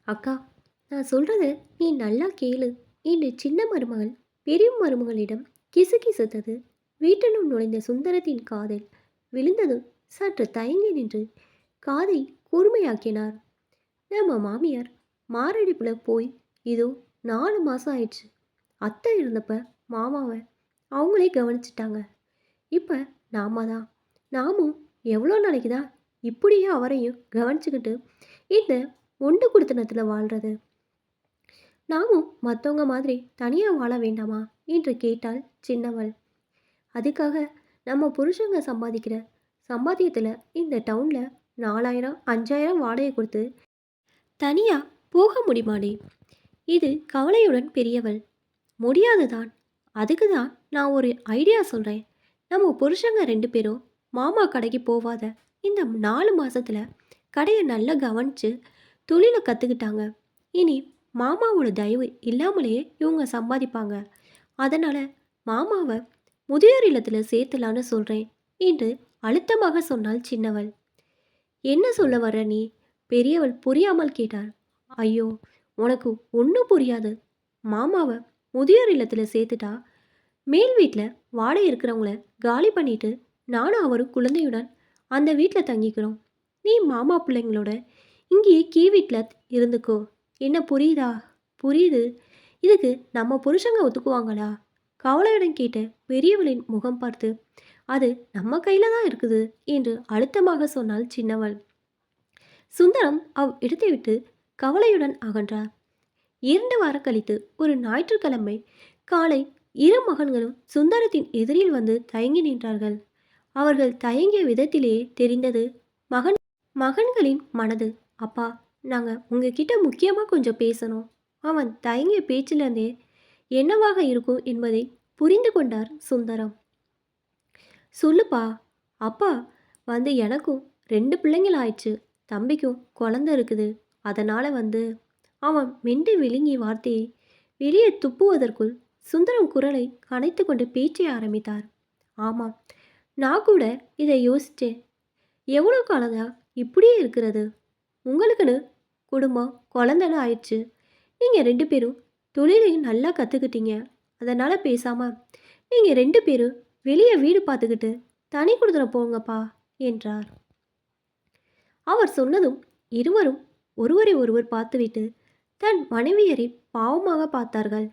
அக்கா, நான் சொல்றத நீ நல்லா கேளு. இன்று சின்ன மருமகள் பெரிய மருமகளிடம் கிசுகிசுத்தது. வீட்டினுள் நுழைந்த சுந்தரத்தின் காதில் விழுந்ததும் சற்று தயங்கி நின்று காதை கூர்மையாக்கினார். நம்ம மாமியார் மாரடைப்புல போய் இதோ 4 மாசம் ஆயிடுச்சு. அத்தை இருந்தப்ப மாமாவை அவங்களே கவனிச்சிட்டாங்க. இப்ப நாம தான். நாமும் எவ்வளோ நாளைக்கு தான் இப்படியே அவரையும் கவனிச்சுக்கிட்டு இந்த ஒண்டு குடுத்தனத்துல வாழ்றது? நாமும் மற்றவங்க மாதிரி தனியா வாழ வேண்டாமா என்று கேட்டாள் சின்னவள். அதுக்காக நம்ம புருஷங்க சம்பாதிக்கிற சம்பாத்தியத்துல இந்த டவுன்ல 4000 5000 வாடகை கொடுத்து தனியா போக முடியுமாடி? இது கவலையுடன் பெரியவள். முடியாதுதான். அதுக்கு தான் நான் ஒரு ஐடியா சொல்றேன். நம்ம புருஷங்க 2 பேரும் மாமா கடைக்கு போவாத இந்த 4 மாசத்துல கடையை நல்லா கவனிச்சு தொழிலை கற்றுக்கிட்டாங்க. இனி மாமாவோட தயவு இல்லாமலேயே இவங்க சம்பாதிப்பாங்க. அதனால் மாமாவை முதியோர் இல்லத்தில் சேர்த்தலான்னு சொல்கிறேன் என்று அழுத்தமாக சொன்னாள் சின்னவள். என்ன சொல்ல வர்ற நீ? பெரியவள் புரியாமல் கேட்டார். ஐயோ, உனக்கு ஒன்றும் புரியாது. மாமாவை முதியோர் இல்லத்தில் சேர்த்துட்டா மேல் வீட்டில் வாடகை இருக்கிறவங்கள காலி பண்ணிட்டு நானும் அவரும் குழந்தையுடன் அந்த வீட்டில் தங்கிக்கிறோம். நீ மாமா பிள்ளைங்களோட இங்கேயே கீ வீட்டில் இருந்துக்கோ. என்ன புரியுதா? புரியுது. இதுக்கு நம்ம புருஷங்க ஒத்துக்குவாங்களா? கவலையுடன் கேட்ட பெரியவளின் முகம் பார்த்து அது நம்ம கையில் தான் இருக்குது என்று அழுத்தமாக சொன்னாள் சின்னவள். சுந்தரம் இடத்தை விட்டு கவலையுடன் அகன்றார். 2 வாரம் கழித்து ஒரு ஞாயிற்றுக்கிழமை காலை 2 மகன்களும் சுந்தரத்தின் எதிரில் வந்து தயங்கி நின்றார்கள். அவர்கள் தயங்கிய விதத்திலேயே தெரிந்தது மகன்களின் மனது. அப்பா, நாங்கள் உங்ககிட்ட முக்கியமாக கொஞ்சம் பேசணும். அவன் தயங்கிய பேச்சிலிருந்தே என்னவாக இருக்கும் என்பதை புரிந்து கொண்டார் சுந்தரம். சொல்லுப்பா. அப்பா, வந்து எனக்கும் 2 பிள்ளைங்கள் ஆயிடுச்சு. தம்பிக்கும் குழந்தை இருக்குது. அதனால் அவன் மென்று விழுங்கி வார்த்தையை வெளியே துப்புவதற்குள் சுந்தரம் குரலை கனைத்து கொண்டு பேச்சை ஆரம்பித்தார். ஆமாம், நான் கூட இதை யோசித்தேன். எவ்வளோ காலம்தான் இப்படியே இருக்கிறது? உங்களுக்குன்னு குடும்பம் குழந்தைன்னு ஆயிடுச்சு. நீங்கள் 2 பேரும் தொழிலையும் நல்லா கற்றுக்கிட்டீங்க. அதனால் பேசாமல் நீங்கள் 2 பேரும் வெளியே வீடு பார்த்துக்கிட்டு தனி கொடுத்துட போங்கப்பா என்றார். அவர் சொன்னதும் இருவரும் ஒருவரை ஒருவர் பார்த்துவிட்டு தன் மனைவியரை பாவமாக பார்த்தார்கள்.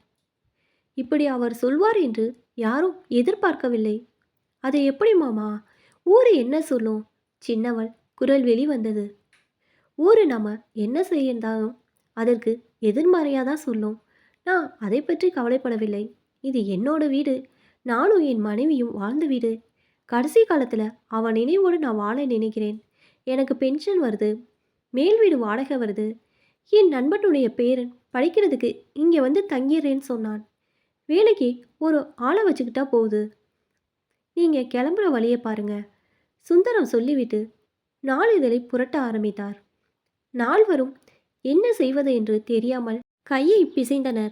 இப்படி அவர் சொல்வார் என்று யாரும் எதிர்பார்க்கவில்லை. அது எப்படி மாமா? ஊரு என்ன சொல்லும்? சின்னவள் குரல் வெளிவந்தது. ஊரு நம்ம என்ன செய்யந்தாலும் அதற்கு எதிர்மறையாக தான் சொல்லும். நான் அதை பற்றி கவலைப்படவில்லை. இது என்னோட வீடு. நானும் என் மனைவியும் வாழ்ந்த வீடு. கடைசி காலத்தில் அவன் நினைவோடு நான் வாழ நினைக்கிறேன். எனக்கு பென்ஷன் வருது, மேல் வீடு வாடகை வருது. என் நண்பனுடைய பேரன் படிக்கிறதுக்கு இங்கே வந்து தங்கிடுறேன்னு சொன்னான். வேலைக்கு ஒரு ஆளை வச்சுக்கிட்டா போகுது. நீங்கள் கிளம்புற வழியை பாருங்க. சுந்தரம் சொல்லிவிட்டு நாளிதழை புரட்ட ஆரம்பித்தார். நால்வரும் என்ன செய்வது என்று தெரியாமல் கையை பிசைந்தனர்.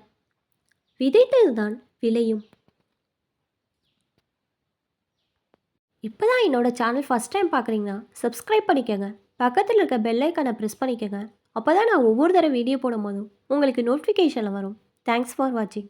விதைத்ததுதான் விளையும். இப்போதான் என்னோட சேனல் ஃபஸ்ட் டைம் பார்க்குறீங்கன்னா சப்ஸ்கிரைப் பண்ணிக்கோங்க. பக்கத்தில் இருக்க பெல் ஐக்கானை ப்ரெஸ் பண்ணிக்கோங்க. அப்போ தான் நான் ஒவ்வொரு தடவை வீடியோ போடும் போதும் உங்களுக்கு நோட்டிஃபிகேஷனில் வரும். தேங்க்ஸ் ஃபார் வாட்சிங்.